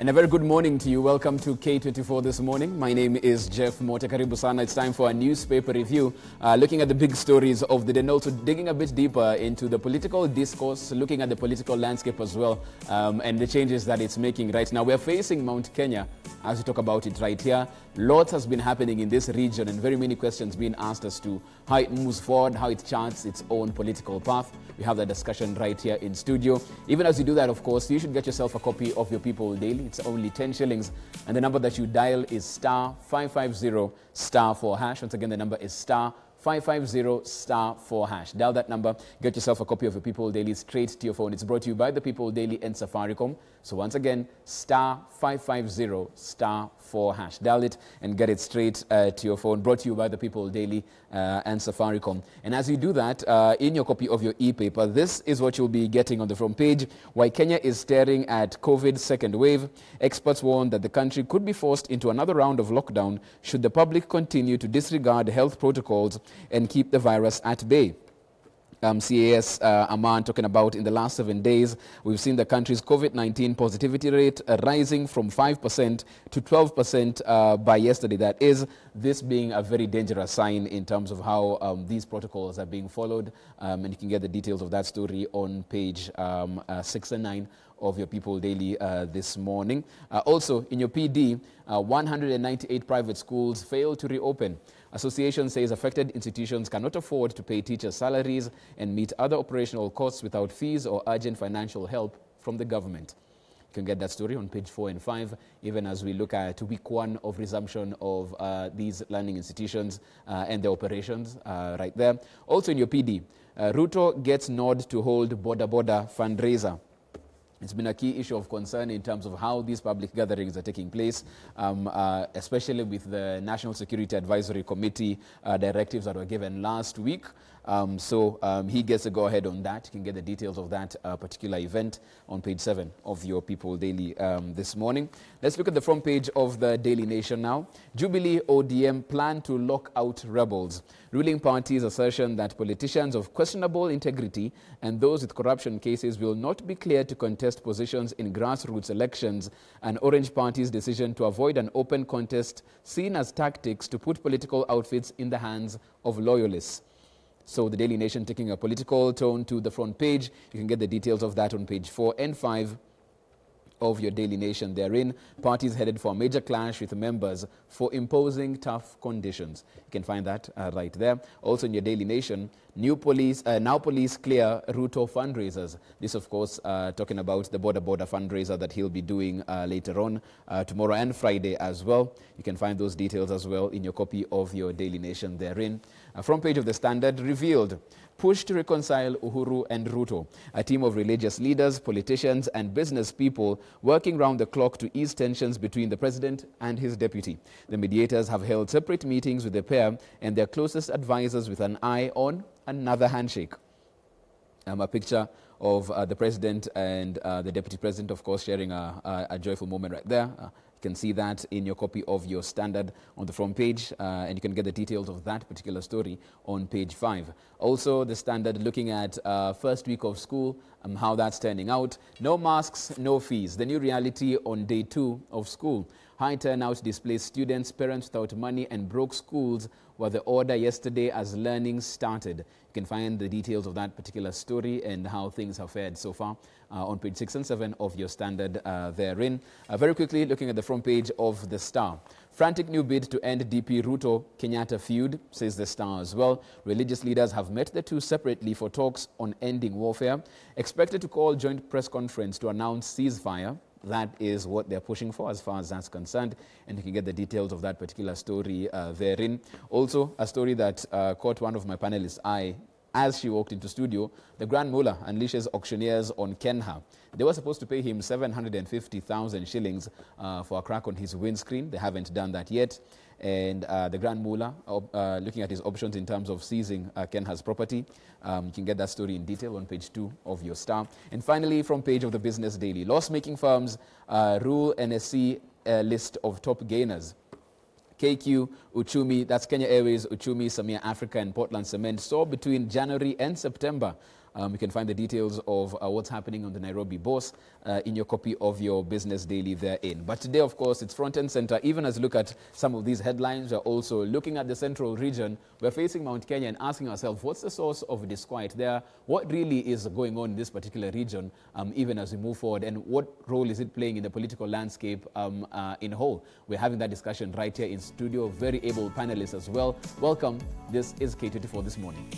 And a very good morning to you. Welcome to K24 This Morning. My name is Jeff Mote. Karibu sana. It's time for a newspaper review, looking at the big stories of the day and also digging a bit deeper into the political discourse, looking at the political landscape as well, and the changes that it's making right now. We're facing Mount Kenya as we talk about it right here. Lots has been happening in this region and very many questions being asked as to how it moves forward, how it charts its own political path. We have that discussion right here in studio. Even as you do that, of course, you should get yourself a copy of your People Daily. It's only 10 shillings. And the number that you dial is star 550 star 4 hash. Once again, the number is star 550 star 4 hash. Dial that number, get yourself a copy of your People Daily straight to your phone. It's brought to you by the People Daily and Safaricom. So once again, star 550 star 4 hash. Dial it and get it straight to your phone. Brought to you by the People Daily and Safaricom. And as you do that, in your copy of your e-paper, this is what you'll be getting on the front page. Why Kenya is staring at COVID second wave. Experts warn that the country could be forced into another round of lockdown should the public continue to disregard health protocols and keep the virus at bay. CAS Aman talking about in the last 7 days, we've seen the country's COVID-19 positivity rate rising from 5% to 12% by yesterday. That is, this being a very dangerous sign in terms of how these protocols are being followed. And you can get the details of that story on page 6 and 9 of your People Daily this morning. Also, in your PD, 198 private schools failed to reopen. Association says affected institutions cannot afford to pay teachers' salaries and meet other operational costs without fees or urgent financial help from the government. You can get that story on page 4 and 5, even as we look at week 1 of resumption of these learning institutions and their operations right there. Also in your PD, Ruto gets nod to hold Boda Boda fundraiser. It's been a key issue of concern in terms of how these public gatherings are taking place, especially with the National Security Advisory Committee directives that were given last week. He gets a go-ahead on that. You can get the details of that particular event on page 7 of your People Daily this morning. Let's look at the front page of the Daily Nation now. Jubilee ODM plan to lock out rebels. Ruling party's assertion that politicians of questionable integrity and those with corruption cases will not be cleared to contest positions in grassroots elections, and Orange Party's decision to avoid an open contest seen as tactics to put political outfits in the hands of loyalists. So the Daily Nation taking a political tone to the front page. You can get the details of that on page 4 and 5 of your Daily Nation. Therein, parties headed for a major clash with members for imposing tough conditions. You can find that right there. Also in your Daily Nation, now police clear Ruto fundraisers. This, of course, talking about the Boda Boda fundraiser that he'll be doing later on tomorrow and Friday as well. You can find those details as well in your copy of your Daily Nation therein. Front page of the Standard revealed push to reconcile Uhuru and Ruto. A team of religious leaders, politicians and business people working round the clock to ease tensions between the president and his deputy. The mediators have held separate meetings with the pair and their closest advisors with an eye on another handshake. A picture of the president and the deputy president, of course, sharing a joyful moment right there. You can see that in your copy of your Standard on the front page, and you can get the details of that particular story on page 5. Also, the Standard looking at first week of school, how that's turning out. No masks, no fees. The new reality on day 2 of school. High turnout displaced students, parents without money, and broke schools were the order yesterday as learning started. You can find the details of that particular story and how things have fared so far on page 6 and 7 of your Standard therein. Very quickly, looking at the front page of the Star. Frantic new bid to end DP Ruto Kenyatta feud, says the Star as well. Religious leaders have met the two separately for talks on ending warfare. Expected to call joint press conference to announce ceasefire. That is what they're pushing for as far as that's concerned. And you can get the details of that particular story therein. Also, a story that caught one of my panelists' eye as she walked into studio. The Grand Mullah unleashes auctioneers on Kenha. They were supposed to pay him 750,000 shillings for a crack on his windscreen. They haven't done that yet. And the Grand Mullah, looking at his options in terms of seizing Kenha's property. You can get that story in detail on page 2 of your Star. And finally, from page of the Business Daily, loss-making firms rule NSC list of top gainers. KQ, Uchumi, that's Kenya Airways, Uchumi, Samia Africa and Portland Cement, saw between January and September You can find the details of what's happening on the Nairobi Bourse in your copy of your Business Daily therein. But today, of course, it's front and center. Even as we look at some of these headlines, we're also looking at the central region. We're facing Mount Kenya and asking ourselves, what's the source of disquiet there? What really is going on in this particular region, even as we move forward? And what role is it playing in the political landscape in whole? We're having that discussion right here in studio. Very able panelists as well. Welcome. This is K24 This Morning.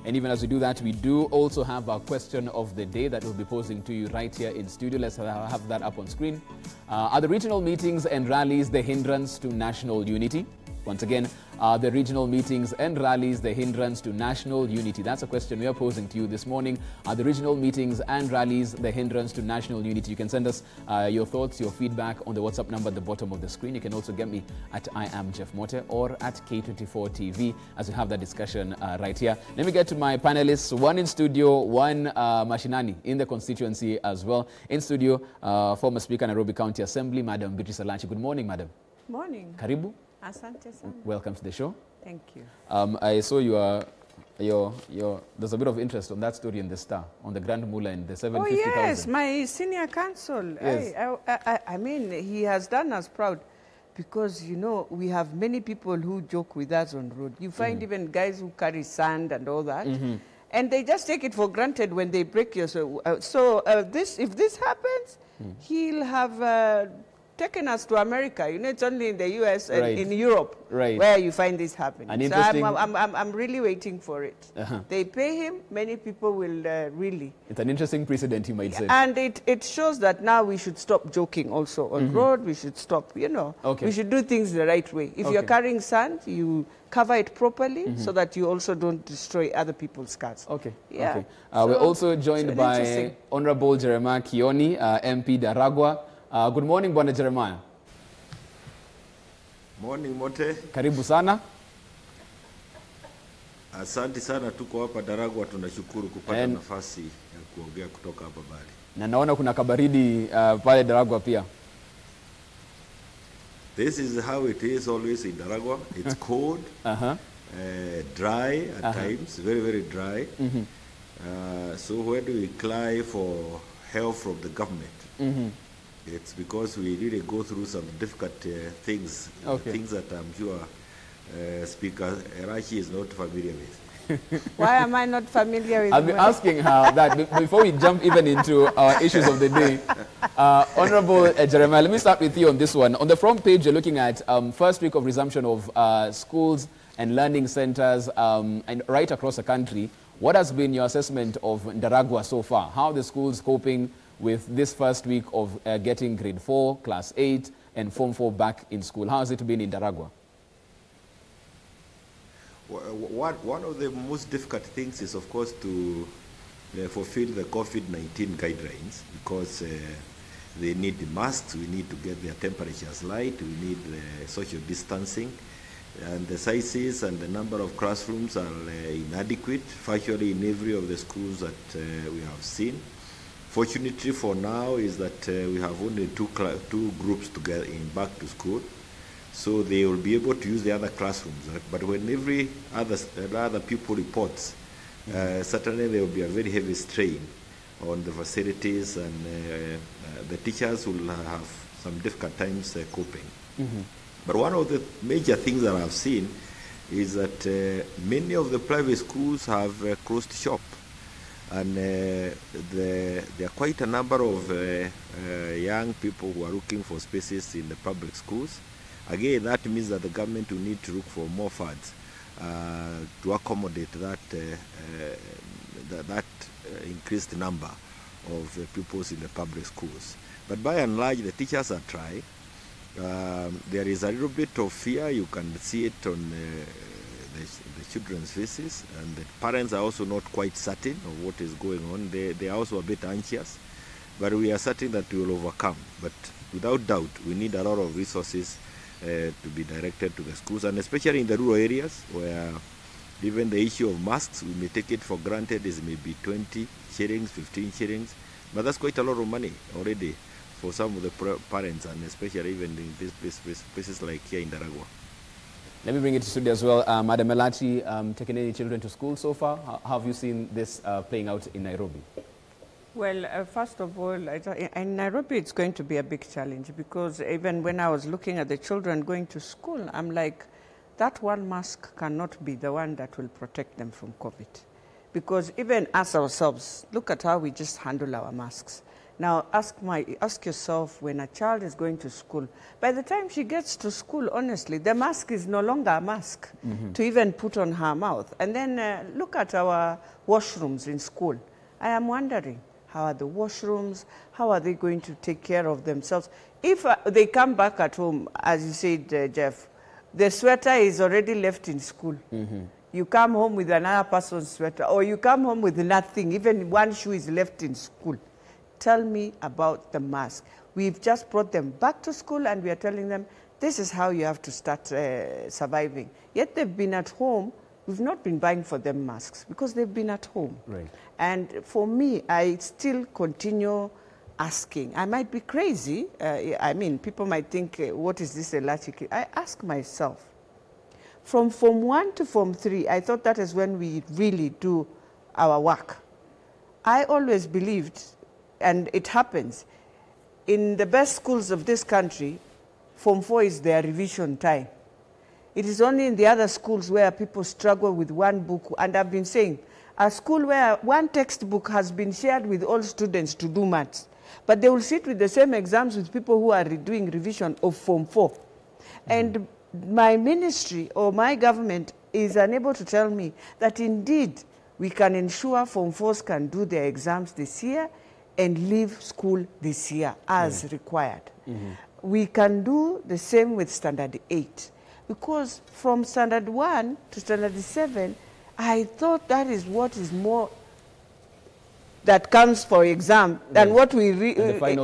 And even as we do that, we do also have our question of the day that we'll be posing to you right here in studio. Let's have that up on screen. Are the regional meetings and rallies the hindrance to national unity? Once again, are the regional meetings and rallies the hindrance to national unity? That's a question we are posing to you this morning. Are the regional meetings and rallies the hindrance to national unity? You can send us your thoughts, your feedback on the WhatsApp number at the bottom of the screen. You can also get me at I am Jeff Mote or at K24TV as we have that discussion right here. Let me get to my panelists, one in studio, one mashinani in the constituency as well. In studio, former Speaker, Nairobi County Assembly, Madam Beatrice Alanchi. Good morning, Madam. Morning. Karibu. Asante sana. Welcome to the show. Thank you. I saw there's a bit of interest on that story in the Star, on the Grand Mullah and the 750,000. Oh yes, my senior counsel. Yes. I mean, he has done us proud because, you know, we have many people who joke with us on road. You find even guys who carry sand and all that. And they just take it for granted when they break your... if this happens, he'll have... taken us to America. You know, it's only in the U.S. and in Europe where you find this happening. So I'm really waiting for it. They pay him, many people will really. It's an interesting precedent, you might say. And it shows that now we should stop joking also on road. We should stop, you know. We should do things the right way. If you're carrying sand, you cover it properly so that you also don't destroy other people's cars. Yeah. We're also joined by Honorable Jeremiah Kioni, MP Daragwa. Good morning, Bwana Jeremiah. Morning, Mote. Karibu sana. Asante sana, tuko hapa Daragwa, tunashukuru kupata nafasi ya kuongea kutoka hapa Bali. Na naona kuna kabaridi pale Daragwa pia. This is how it is always in Daragwa. It's cold, dry at times, very, very dry. So when we cry for help from the government, it's because we really go through some difficult things, things that I'm sure Speaker Erachi is not familiar with. Why am I not familiar with I'll be asking her that before we jump even into our issues of the day. Honorable Jeremiah, let me start with you on this one. On the front page, you're looking at first week of resumption of schools and learning centers and right across the country. What has been your assessment of Daragwa so far? How are the schools coping with this first week of getting grade 4, class 8, and Form 4 back in school? How has it been in Daragwa? One of the most difficult things is, of course, to fulfill the COVID-19 guidelines because they need the masks, we need to get their temperatures light, we need social distancing, and the sizes and the number of classrooms are inadequate, virtually in every of the schools that we have seen. Fortunately for now is that we have only two groups together back to school, so they will be able to use the other classrooms. But when every other pupil reports, certainly there will be a very heavy strain on the facilities, and the teachers will have some difficult times coping. But one of the major things that I've seen is that many of the private schools have closed shop. And there are quite a number of young people who are looking for spaces in the public schools. Again, that means that the government will need to look for more funds to accommodate that increased number of pupils in the public schools. But by and large, the teachers are trying. There is a little bit of fear. You can see it on the children's faces, and the parents are also not quite certain of what is going on. They are also a bit anxious, but we are certain that we will overcome. But without doubt, we need a lot of resources to be directed to the schools, and especially in the rural areas where even the issue of masks, we may take it for granted, is maybe 20 shillings, 15 shillings, but that's quite a lot of money already for some of the parents, and especially even in these places like here in Daragwa. Let me bring it to studio as well. Madam Elachi, taking any children to school so far? How have you seen this playing out in Nairobi? Well, first of all, in Nairobi, it's going to be a big challenge because even when I was looking at the children going to school, I'm like, that one mask cannot be the one that will protect them from COVID. Because even us ourselves, look at how we just handle our masks. Now, ask yourself, when a child is going to school, by the time she gets to school, honestly, the mask is no longer a mask to even put on her mouth. And then look at our washrooms in school. I am wondering, how are the washrooms? How are they going to take care of themselves? If they come back at home, as you said, Jeff, the sweater is already left in school. You come home with another person's sweater, or you come home with nothing, even one shoe is left in school. Tell me about the mask. We've just brought them back to school and we are telling them, this is how you have to start surviving. Yet they've been at home. We've not been buying for them masks because they've been at home. Right. And for me, I still continue asking. I might be crazy. I mean, people might think, what is this Elachi? I ask myself, from Form 1 to Form 3, I thought that is when we really do our work. I always believed, and it happens, in the best schools of this country, Form 4 is their revision time. It is only in the other schools where people struggle with one book, and I've been saying, a school where one textbook has been shared with all students to do maths, but they will sit with the same exams with people who are doing revision of Form 4. And my ministry or my government is unable to tell me that indeed we can ensure Form 4s can do their exams this year and leave school this year as required. We can do the same with Standard 8 because from Standard 1 to Standard 7, I thought that is what is more that comes for exam than what we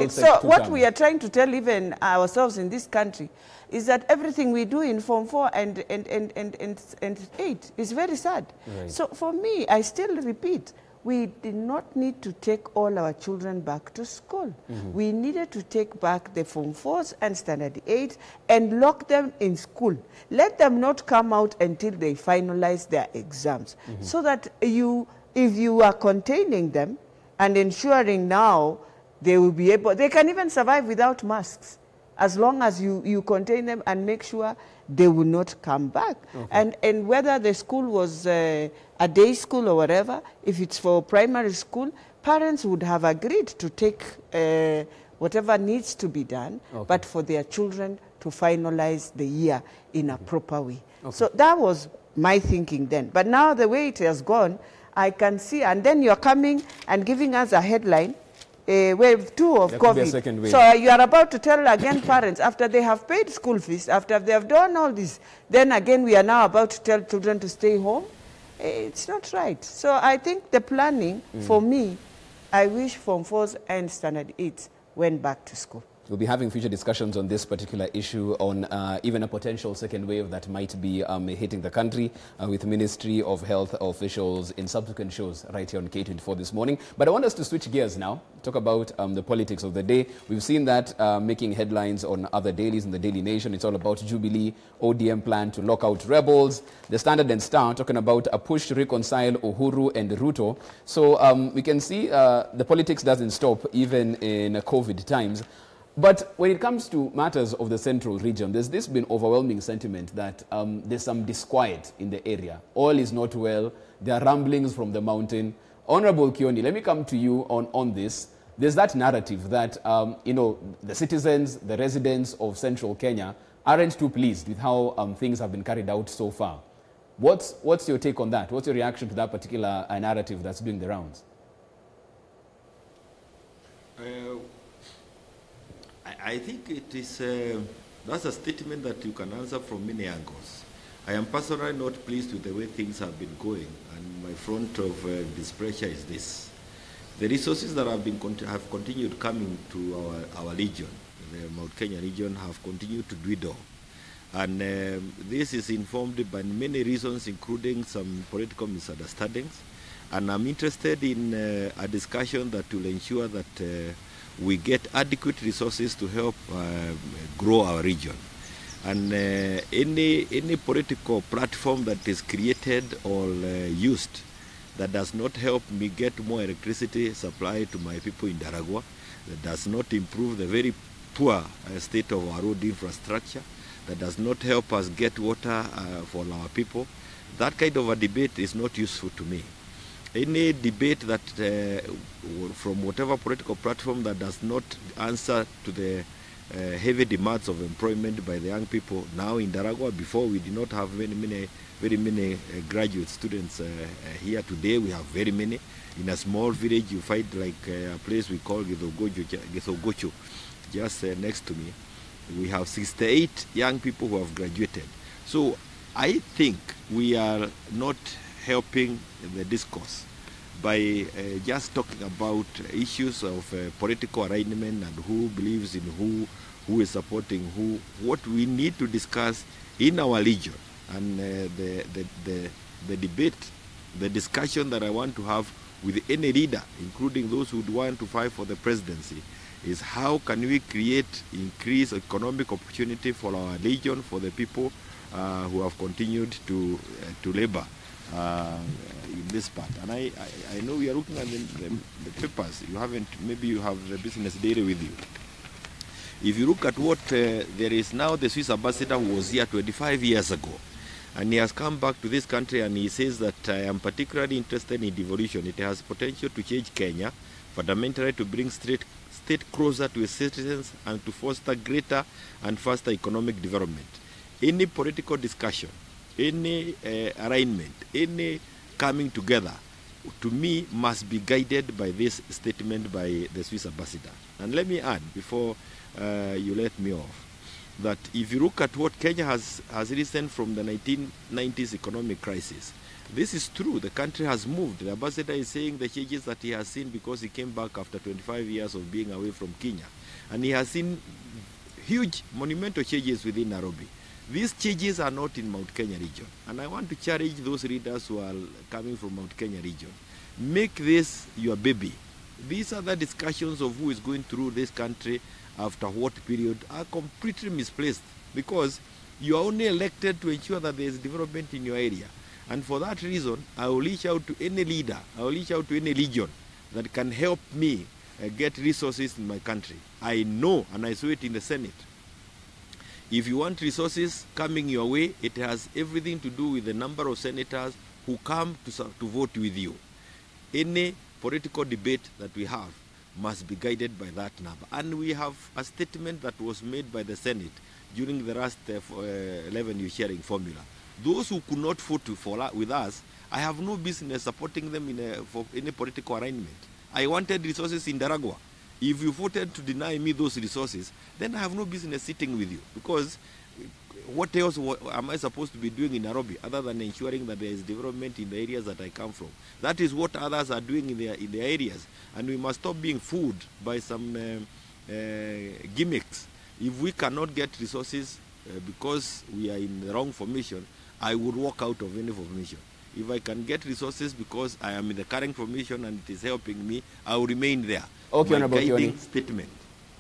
so what we are trying to tell even ourselves in this country is that everything we do in Form 4 and 8 is very sad. Right. So for me, I still repeat, we did not need to take all our children back to school. We needed to take back the Form 4s and Standard 8 and lock them in school. Let them not come out until they finalize their exams. So that if you are containing them and ensuring now they will be able, they can even survive without masks as long as you contain them and make sure they will not come back. And whether the school was a day school or whatever, if it's for primary school, parents would have agreed to take whatever needs to be done, but for their children to finalize the year in a proper way. So that was my thinking then. But now the way it has gone, I can see, and then you're coming and giving us a headline, wave 2 of COVID. So you are about to tell again parents, after they have paid school fees, after they have done all this, then again we are now about to tell children to stay home. It's not right. So I think the planning, for me, I wish Form 4s and Standard 8s went back to school. We'll be having future discussions on this particular issue, on even a potential second wave that might be hitting the country with Ministry of Health officials in subsequent shows right here on K24 this morning. But I want us to switch gears now, talk about the politics of the day. We've seen that making headlines on other dailies in the Daily Nation. It's all about Jubilee, ODM plan to lock out rebels. The Standard and Star talking about a push to reconcile Uhuru and Ruto. So we can see the politics doesn't stop even in COVID times. But when it comes to matters of the central region, there's this been overwhelming sentiment that there's some disquiet in the area. All is not well. There are rumblings from the mountain. Honorable Kioni, let me come to you on this. There's that narrative that, you know, the citizens, the residents of central Kenya aren't too pleased with how things have been carried out so far. What's your take on that? What's your reaction to that particular narrative that's doing the rounds? I think it is, that's a statement that you can answer from many angles. I am personally not pleased with the way things have been going, and my front of displeasure is this. The resources that have continued coming to our region, the Mount Kenya region, have continued to dwindle. And this is informed by many reasons, including some political misunderstandings. And I'm interested in a discussion that will ensure that we get adequate resources to help grow our region. And any political platform that is created or used that does not help me get more electricity supply to my people in Daragwa, that does not improve the very poor state of our road infrastructure, that does not help us get water for our people, that kind of a debate is not useful to me. Any debate that from whatever political platform that does not answer to the heavy demands of employment by the young people now in Daragwa. Before, we did not have very many graduate students here. Today we have very many. In a small village you find like a place we call Githogocho, just next to me. We have 68 young people who have graduated. So I think we are not helping the discourse by just talking about issues of political alignment and who believes in who is supporting who. What we need to discuss in our region, and the debate, the discussion that I want to have with any leader, including those who would want to fight for the presidency, is how can we create increased economic opportunity for our region, for the people who have continued to labor in this part. And I know we are looking at the papers. You haven't, maybe you have the business daily with you. If you look at what there is now, the Swiss ambassador who was here 25 years ago, and he has come back to this country and he says that I am particularly interested in devolution. It has potential to change Kenya, fundamentally to bring state closer to its citizens and to foster greater and faster economic development. Any political discussion, any alignment, any coming together, to me, must be guided by this statement by the Swiss ambassador. And let me add, before you let me off, that if you look at what Kenya has risen from the 1990s economic crisis, this is true. The country has moved. The ambassador is saying the changes that he has seen because he came back after 25 years of being away from Kenya. And he has seen huge monumental changes within Nairobi. These changes are not in Mount Kenya region. And I want to challenge those leaders who are coming from Mount Kenya region. Make this your baby. These other discussions of who is going through this country after what period are completely misplaced, because you are only elected to ensure that there is development in your area. And for that reason, I will reach out to any leader, I will reach out to any region that can help me get resources in my country. I know, and I saw it in the Senate, if you want resources coming your way, it has everything to do with the number of senators who come to vote with you. Any political debate that we have must be guided by that number. And we have a statement that was made by the Senate during the last 11 sharing formula. Those who could not vote with us, I have no business supporting them for any political arrangement. I wanted resources in Daragwa. If you voted to deny me those resources, then I have no business sitting with you, because what else am I supposed to be doing in Nairobi other than ensuring that there is development in the areas that I come from? That is what others are doing in their areas, and we must stop being fooled by some gimmicks. If we cannot get resources because we are in the wrong formation, I would walk out of any formation. If I can get resources because I am in the current formation and it is helping me, I will remain there. Okay, my guiding Kioni. statement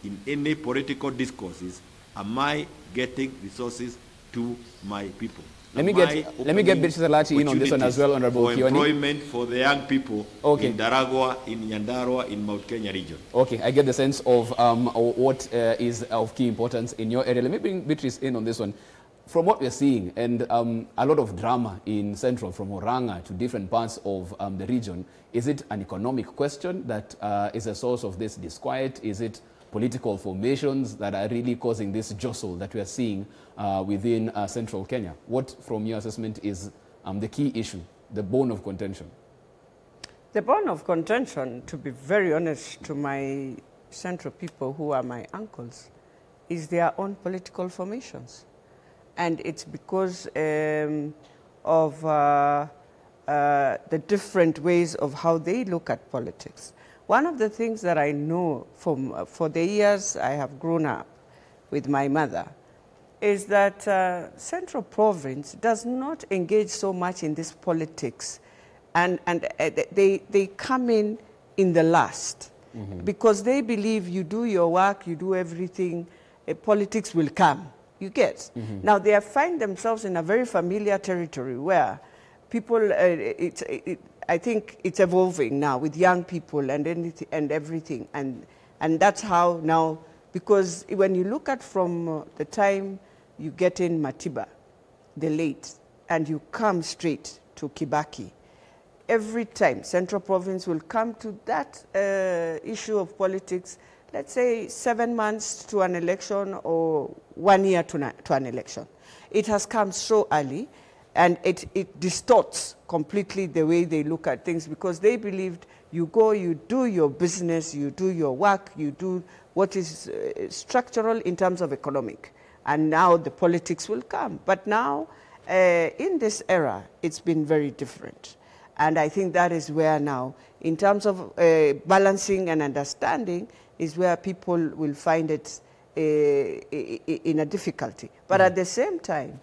in any political discourse is, am I getting resources to my people? Let me get British Salati in on this one as well, Honorable for Kioni. Employment for the young people in Daragwa, in Nyandarua, in Mount Kenya region. Okay, I get the sense of what is of key importance in your area. Let me bring Beatrice in on this one. From what we're seeing, and a lot of drama in Central, from Oranga to different parts of the region, is it an economic question that is a source of this disquiet? Is it political formations that are really causing this jostle that we are seeing within Central Kenya? What, from your assessment, is the key issue, the bone of contention? The bone of contention, to be very honest to my Central people who are my uncles, is their own political formations. And it's because of the different ways of how they look at politics. One of the things that I know for the years I have grown up with my mother is that Central Province does not engage so much in this politics, and they come in the last, because they believe you do your work, you do everything, politics will come. You get? Now they find themselves in a very familiar territory where people, I think it's evolving now with young people and everything. And that's how now, because when you look at from the time you get in Matiba, the late, and you come straight to Kibaki, every time Central Province will come to that issue of politics, let's say 7 months to an election or 1 year to an election. It has come so early, and it distorts completely the way they look at things, because they believed you go, you do your business, you do your work, you do what is structural in terms of economic, and now the politics will come. But now, in this era, it's been very different. And I think that is where now, in terms of balancing and understanding, is where people will find it in a difficulty. But at the same time,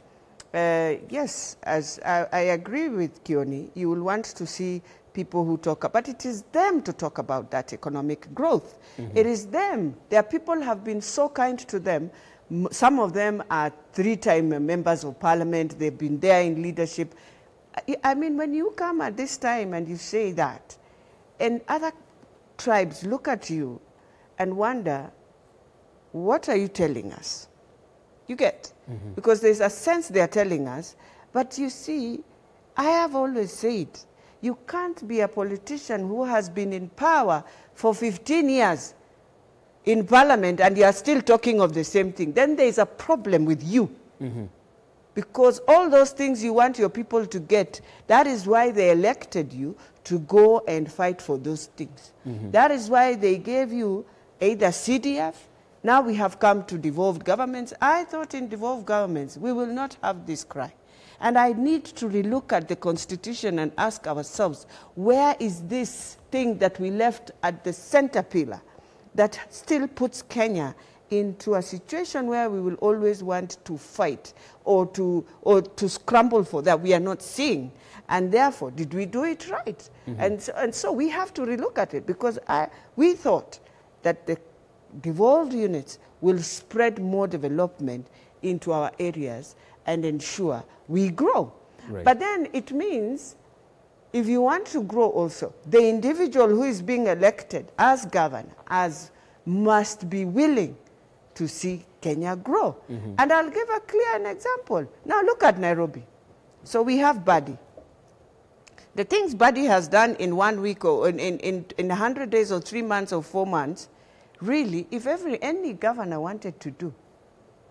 yes, as I agree with Kioni, you will want to see people who talk, but it is them to talk about that economic growth. It is them. Their people have been so kind to them. Some of them are 3-time members of parliament. They've been there in leadership. I mean, when you come at this time and you say that, and other tribes look at you and wonder, what are you telling us? You get? Because there's a sense they're telling us. But you see, I have always said, you can't be a politician who has been in power for 15 years in parliament and you are still talking of the same thing. Then there's a problem with you. Because all those things you want your people to get, that is why they elected you to go and fight for those things. That is why they gave you either CDF. Now we have come to devolved governments. I thought in devolved governments we will not have this cry. And I need to relook at the Constitution and ask ourselves, where is this thing that we left at the center pillar that still puts Kenya into a situation where we will always want to fight or to scramble for that we are not seeing? And therefore, did we do it right? And so we have to relook at it, because we thought that the devolved units will spread more development into our areas and ensure we grow. Right. But then it means, if you want to grow also, the individual who is being elected as governor must be willing to see Kenya grow. And I'll give a clear example. Now look at Nairobi. So we have Badi. The things Badi has done in 1 week or in 100 days or 3 months or 4 months, really, if any governor wanted to do,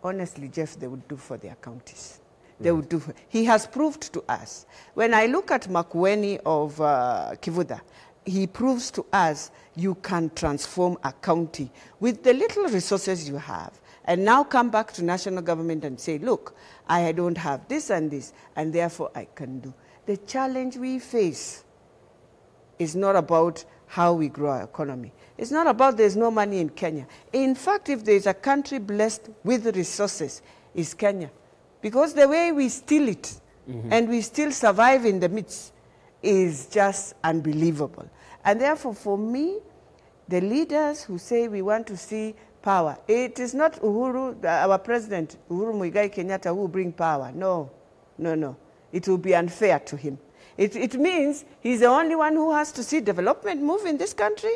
honestly, Jeff, they would do for their counties. They would do. He has proved to us. When I look at Makueni of Kivuda, he proves to us you can transform a county with the little resources you have, and now come back to national government and say, look, I don't have this, and therefore I can do. The challenge we face is not about how we grow our economy. It's not about there's no money in Kenya. In fact, if there's a country blessed with resources, it's Kenya. Because the way we steal it and we still survive in the midst is just unbelievable. And therefore, for me, the leaders who say we want to see power, it is not Uhuru, our president, Uhuru Muigai Kenyatta, who will bring power. No, no, no. It will be unfair to him. It means he's the only one who has to see development move in this country.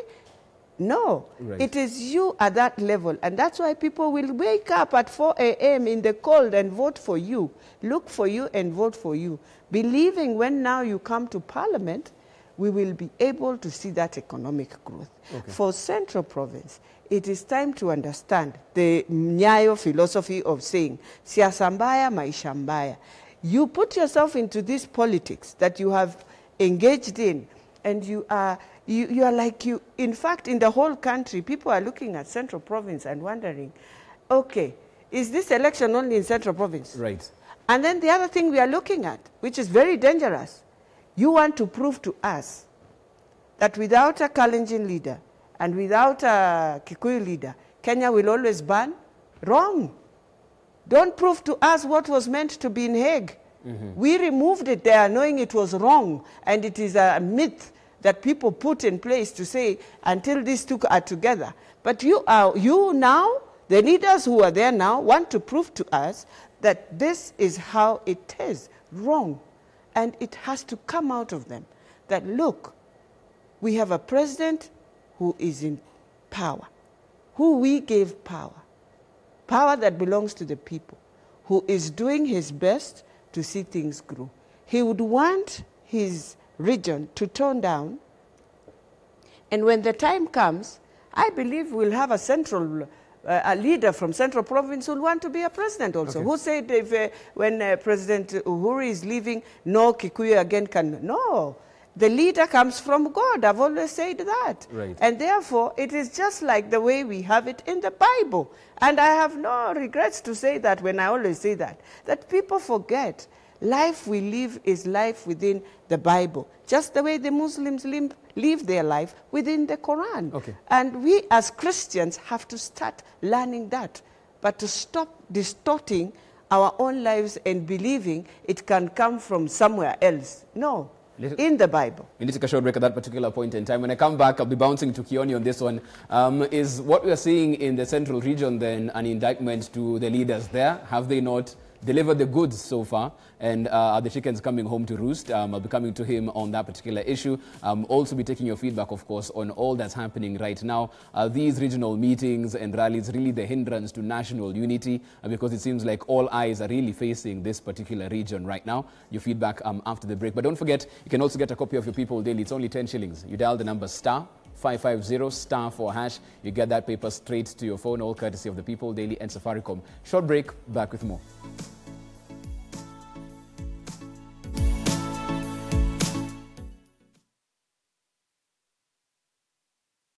No, it is you at that level. And that's why people will wake up at 4 a.m. in the cold and vote for you, look for you and vote for you, believing when now you come to parliament, we will be able to see that economic growth. For Central Province, it is time to understand the Nyayo philosophy of saying, siasa mbaya, maisha mbaya. You put yourself into this politics that you have engaged in, and you are like you. In fact, in the whole country, people are looking at Central Province and wondering, okay, is this election only in Central Province? Right. And then the other thing we are looking at, which is very dangerous, you want to prove to us that without a Kalenjin leader and without a Kikuyu leader, Kenya will always burn? Wrong. Don't prove to us what was meant to be in Hague. We removed it there knowing it was wrong, and it is a myth that people put in place to say until these two are together. But you now, The leaders who are there now want to prove to us that this is how it is, wrong. And it has to come out of them that, look, we have a president who is in power, who we gave power, power that belongs to the people, who is doing his best to see things grow. He would want his region to tone down, and when the time comes, I believe we'll have a central a leader from Central Province who will want to be a president also. Okay. Who said if, when President Uhuru is leaving, no Kikuyu again can... No. The leader comes from God. I've always said that. Right. And therefore, it is just like the way we have it in the Bible. And I have no regrets to say that when I always say that people forget life we live is life within the Bible, just the way the Muslims live their life within the Quran. Okay. And we as Christians have to start learning that, but to stop distorting our own lives and believing it can come from somewhere else. No. In the Bible. We need to take a short break at that particular point in time. When I come back, I'll be bouncing to Kioni on this one. Is what we are seeing in the central region then an indictment to the leaders there? Have they not delivered the goods so far? And are the chickens coming home to roost? I'll be coming to him on that particular issue. Also be taking your feedback, of course, on all that's happening right now. Are these regional meetings and rallies really the hindrance to national unity? Because it seems like all eyes are really facing this particular region right now. Your feedback after the break. But don't forget, you can also get a copy of your People Daily. It's only 10 shillings. You dial the number *550*4#. You get that paper straight to your phone, all courtesy of the People Daily and Safaricom. Short break, back with more.